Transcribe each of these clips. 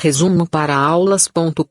Resumo para aulas.com.br.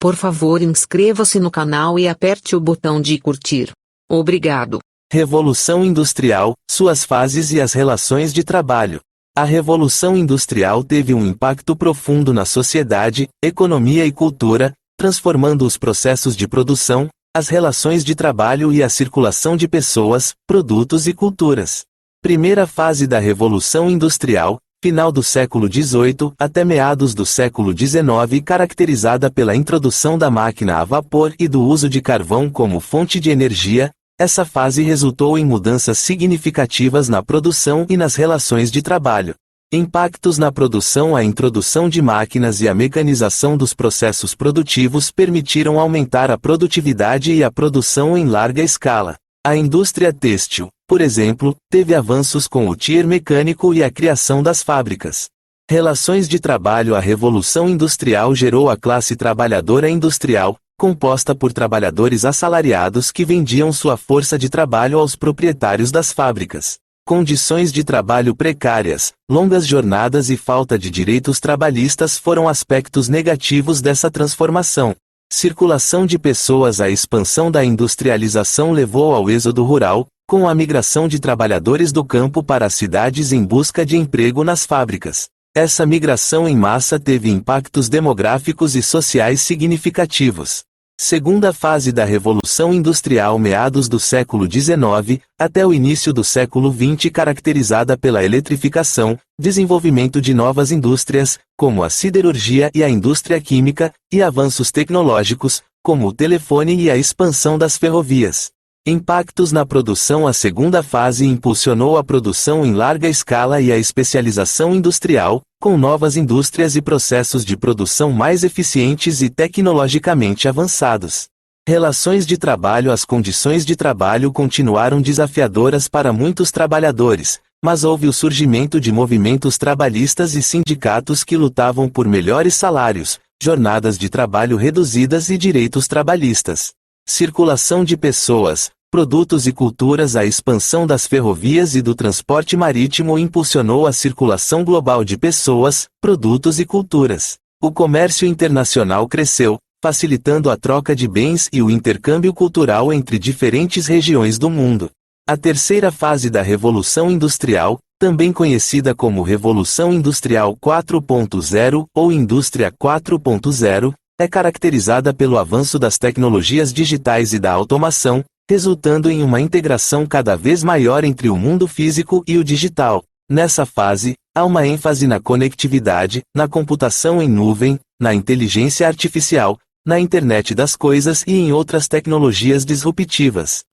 Por favor, inscreva-se no canal e aperte o botão de curtir. Obrigado. Revolução Industrial, suas fases e as relações de trabalho. A Revolução Industrial teve um impacto profundo na sociedade, economia e cultura, transformando os processos de produção, as relações de trabalho e a circulação de pessoas, produtos e culturas. Primeira fase da Revolução Industrial, final do século XVIII até meados do século XIX, caracterizada pela introdução da máquina a vapor e do uso de carvão como fonte de energia. Essa fase resultou em mudanças significativas na produção e nas relações de trabalho. Impactos na produção. A introdução de máquinas e a mecanização dos processos produtivos permitiram aumentar a produtividade e a produção em larga escala. A indústria têxtil, por exemplo, teve avanços com o tier mecânico e a criação das fábricas. Relações de trabalho. A Revolução Industrial gerou a classe trabalhadora industrial, composta por trabalhadores assalariados que vendiam sua força de trabalho aos proprietários das fábricas. Condições de trabalho precárias, longas jornadas e falta de direitos trabalhistas foram aspectos negativos dessa transformação. Circulação de pessoas. A expansão da industrialização levou ao êxodo rural, com a migração de trabalhadores do campo para as cidades em busca de emprego nas fábricas. Essa migração em massa teve impactos demográficos e sociais significativos. Segunda fase da Revolução Industrial, meados do século XIX, até o início do século XX, caracterizada pela eletrificação, desenvolvimento de novas indústrias, como a siderurgia e a indústria química, e avanços tecnológicos, como o telefone e a expansão das ferrovias. Impactos na produção. A segunda fase impulsionou a produção em larga escala e a especialização industrial, com novas indústrias e processos de produção mais eficientes e tecnologicamente avançados. Relações de trabalho. As condições de trabalho continuaram desafiadoras para muitos trabalhadores, mas houve o surgimento de movimentos trabalhistas e sindicatos que lutavam por melhores salários, jornadas de trabalho reduzidas e direitos trabalhistas. Circulação de pessoas, produtos e culturas. A expansão das ferrovias e do transporte marítimo impulsionou a circulação global de pessoas, produtos e culturas. O comércio internacional cresceu, facilitando a troca de bens e o intercâmbio cultural entre diferentes regiões do mundo. A terceira fase da Revolução Industrial, também conhecida como Revolução Industrial 4.0 ou Indústria 4.0, é caracterizada pelo avanço das tecnologias digitais e da automação, resultando em uma integração cada vez maior entre o mundo físico e o digital. Nessa fase, há uma ênfase na conectividade, na computação em nuvem, na inteligência artificial, na internet das coisas e em outras tecnologias disruptivas.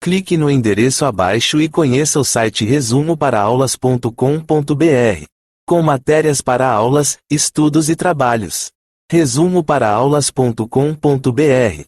Clique no endereço abaixo e conheça o site resumoparaaaulas.com.br, com matérias para aulas, estudos e trabalhos. Resumoparaaaulas.com.br.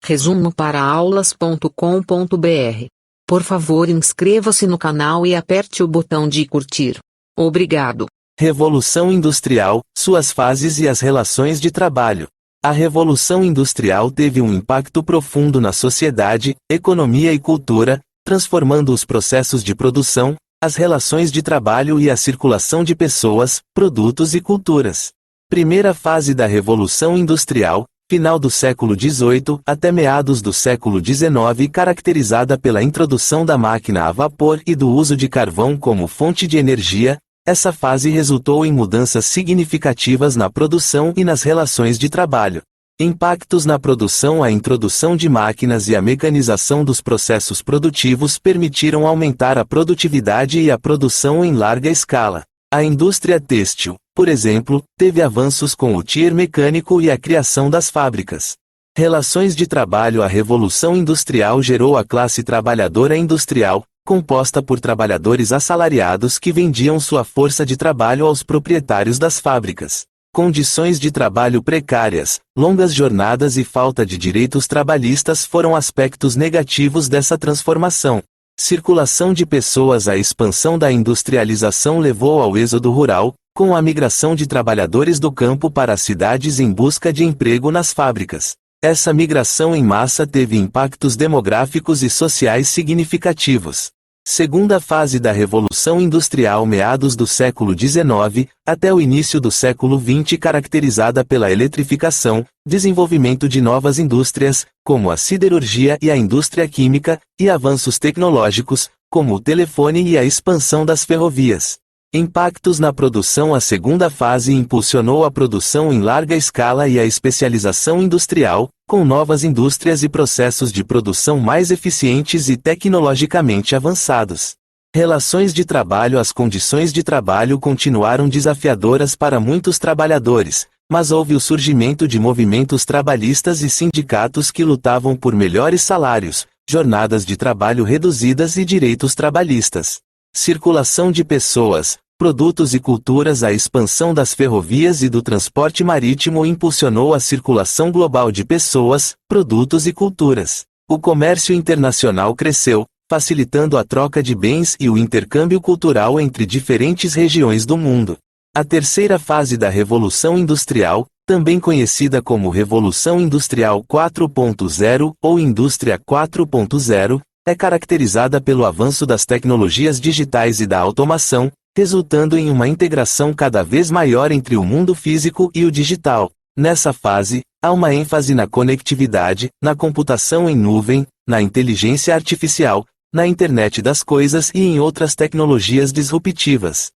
Resumoparaaaulas.com.br. Por favor, inscreva-se no canal e aperte o botão de curtir. Obrigado. Revolução Industrial, suas fases e as relações de trabalho. A Revolução Industrial teve um impacto profundo na sociedade, economia e cultura, transformando os processos de produção, as relações de trabalho e a circulação de pessoas, produtos e culturas. Primeira fase da Revolução Industrial, final do século XVIII até meados do século XIX, caracterizada pela introdução da máquina a vapor e do uso de carvão como fonte de energia. Essa fase resultou em mudanças significativas na produção e nas relações de trabalho. Impactos na produção. A introdução de máquinas e a mecanização dos processos produtivos permitiram aumentar a produtividade e a produção em larga escala. A indústria têxtil, por exemplo, teve avanços com o tier mecânico e a criação das fábricas. Relações de trabalho. A Revolução Industrial gerou a classe trabalhadora industrial, composta por trabalhadores assalariados que vendiam sua força de trabalho aos proprietários das fábricas. Condições de trabalho precárias, longas jornadas e falta de direitos trabalhistas foram aspectos negativos dessa transformação. Circulação de pessoas. A expansão da industrialização levou ao êxodo rural, com a migração de trabalhadores do campo para as cidades em busca de emprego nas fábricas. Essa migração em massa teve impactos demográficos e sociais significativos. Segunda fase da Revolução Industrial, meados do século XIX, até o início do século XX, caracterizada pela eletrificação, desenvolvimento de novas indústrias, como a siderurgia e a indústria química, e avanços tecnológicos, como o telefone e a expansão das ferrovias. Impactos na produção. A segunda fase impulsionou a produção em larga escala e a especialização industrial, com novas indústrias e processos de produção mais eficientes e tecnologicamente avançados. Relações de trabalho. As condições de trabalho continuaram desafiadoras para muitos trabalhadores, mas houve o surgimento de movimentos trabalhistas e sindicatos que lutavam por melhores salários, jornadas de trabalho reduzidas e direitos trabalhistas. Circulação de pessoas, produtos e culturas. A expansão das ferrovias e do transporte marítimo impulsionou a circulação global de pessoas, produtos e culturas. O comércio internacional cresceu, facilitando a troca de bens e o intercâmbio cultural entre diferentes regiões do mundo. A terceira fase da Revolução Industrial, também conhecida como Revolução Industrial 4.0 ou Indústria 4.0, é caracterizada pelo avanço das tecnologias digitais e da automação, resultando em uma integração cada vez maior entre o mundo físico e o digital. Nessa fase, há uma ênfase na conectividade, na computação em nuvem, na inteligência artificial, na internet das coisas e em outras tecnologias disruptivas.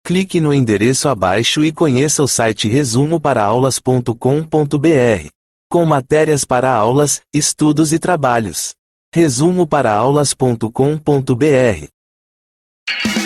Clique no endereço abaixo e conheça o site resumoparaaaulas.com.br, com matérias para aulas, estudos e trabalhos. resumoparaaaulas.com.br